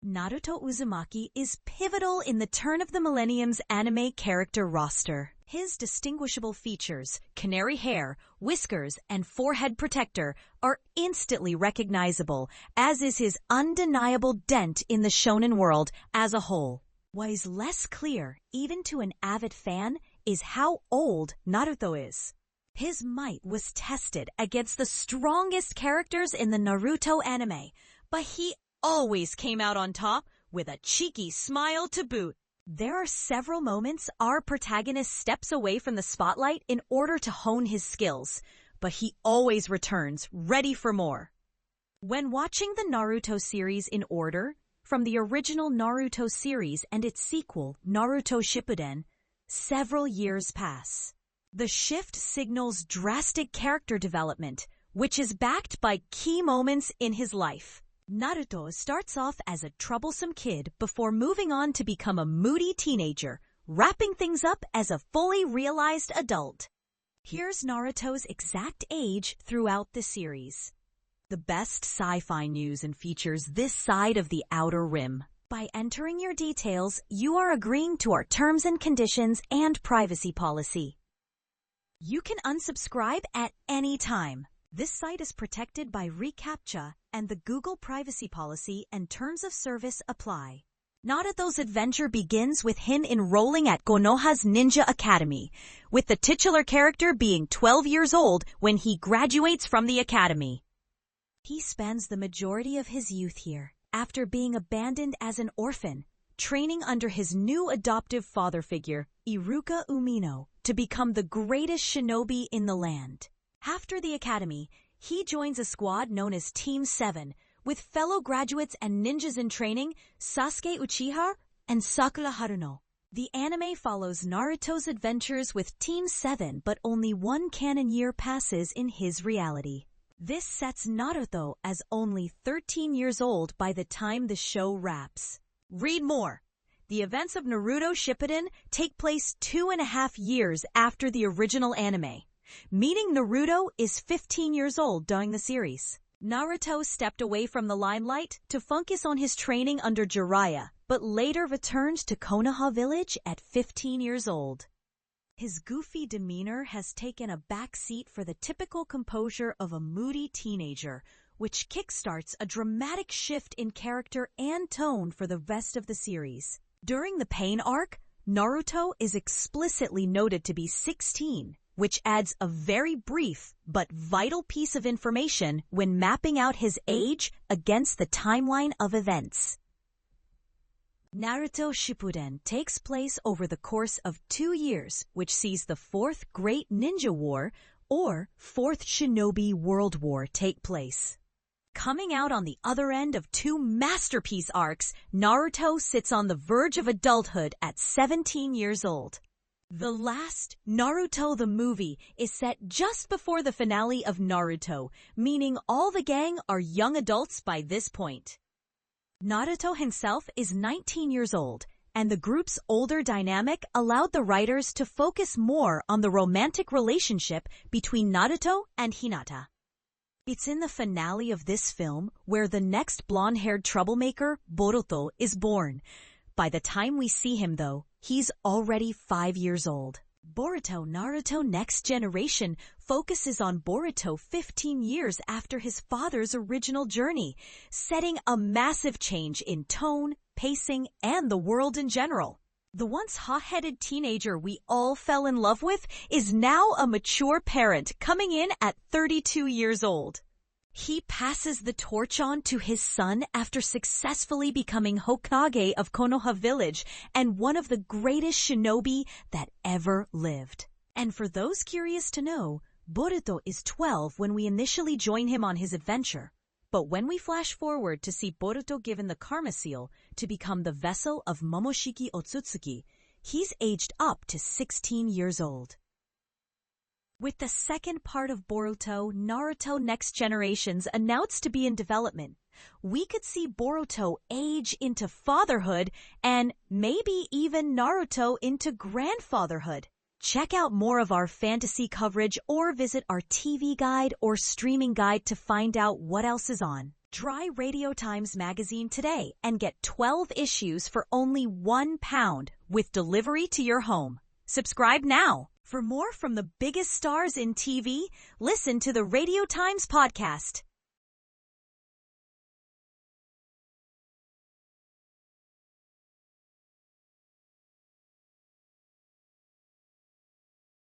Naruto Uzumaki is pivotal in the turn of the millennium's anime character roster. His distinguishable features, canary hair, whiskers, and forehead protector, are instantly recognizable, as is his undeniable dent in the shonen world as a whole. What is less clear, even to an avid fan, is how old Naruto is. His might was tested against the strongest characters in the Naruto anime, but he always came out on top with a cheeky smile to boot. There are several moments our protagonist steps away from the spotlight in order to hone his skills, but he always returns ready for more. When watching the Naruto series in order, from the original Naruto series and its sequel, Naruto Shippuden, several years pass. The shift signals drastic character development, which is backed by key moments in his life. Naruto starts off as a troublesome kid before moving on to become a moody teenager, wrapping things up as a fully realized adult. Here's Naruto's exact age throughout the series. The best sci-fi news and features this side of the outer rim. By entering your details, you are agreeing to our terms and conditions and privacy policy. You can unsubscribe at any time. This site is protected by reCAPTCHA, and the Google privacy policy and terms of service apply. Naruto's adventure begins with him enrolling at Konoha's Ninja Academy, with the titular character being 12 years old when he graduates from the academy. He spends the majority of his youth here, after being abandoned as an orphan, training under his new adoptive father figure, Iruka Umino, to become the greatest shinobi in the land. After the academy, he joins a squad known as Team 7, with fellow graduates and ninjas in training, Sasuke Uchiha and Sakura Haruno. The anime follows Naruto's adventures with Team 7, but only one canon year passes in his reality. This sets Naruto as only 13 years old by the time the show wraps. Read more. The events of Naruto Shippuden take place 2.5 years after the original anime, meaning Naruto is 15 years old during the series. Naruto stepped away from the limelight to focus on his training under Jiraiya, but later returned to Konoha village at 15 years old. His goofy demeanor has taken a back seat for the typical composure of a moody teenager, which kickstarts a dramatic shift in character and tone for the rest of the series. During the Pain arc, Naruto is explicitly noted to be 16, which adds a very brief but vital piece of information when mapping out his age against the timeline of events. Naruto Shippuden takes place over the course of 2 years, which sees the Fourth Great Ninja War, or Fourth Shinobi World War, take place. Coming out on the other end of 2 masterpiece arcs, Naruto sits on the verge of adulthood at 17 years old. The last, Naruto the movie, is set just before the finale of Naruto, meaning all the gang are young adults by this point. Naruto himself is 19 years old, and the group's older dynamic allowed the writers to focus more on the romantic relationship between Naruto and Hinata. It's in the finale of this film where the next blonde-haired troublemaker, Boruto, is born. By the time we see him, though, he's already 5 years old. Boruto Naruto Next Generation focuses on Boruto 15 years after his father's original journey, setting a massive change in tone, pacing, and the world in general. The once hot-headed teenager we all fell in love with is now a mature parent coming in at 32 years old. He passes the torch on to his son after successfully becoming Hokage of Konoha village and one of the greatest shinobi that ever lived. And for those curious to know, Boruto is 12 when we initially join him on his adventure. But when we flash forward to see Boruto given the Karma Seal to become the vessel of Momoshiki Otsutsuki, he's aged up to 16 years old. With the second part of Boruto, Naruto Next Generations announced to be in development, we could see Boruto age into fatherhood and maybe even Naruto into grandfatherhood. Check out more of our fantasy coverage or visit our TV guide or streaming guide to find out what else is on. Try Radio Times Magazine today and get 12 issues for only £1 with delivery to your home. Subscribe now. For more from the biggest stars in TV, listen to the Radio Times podcast.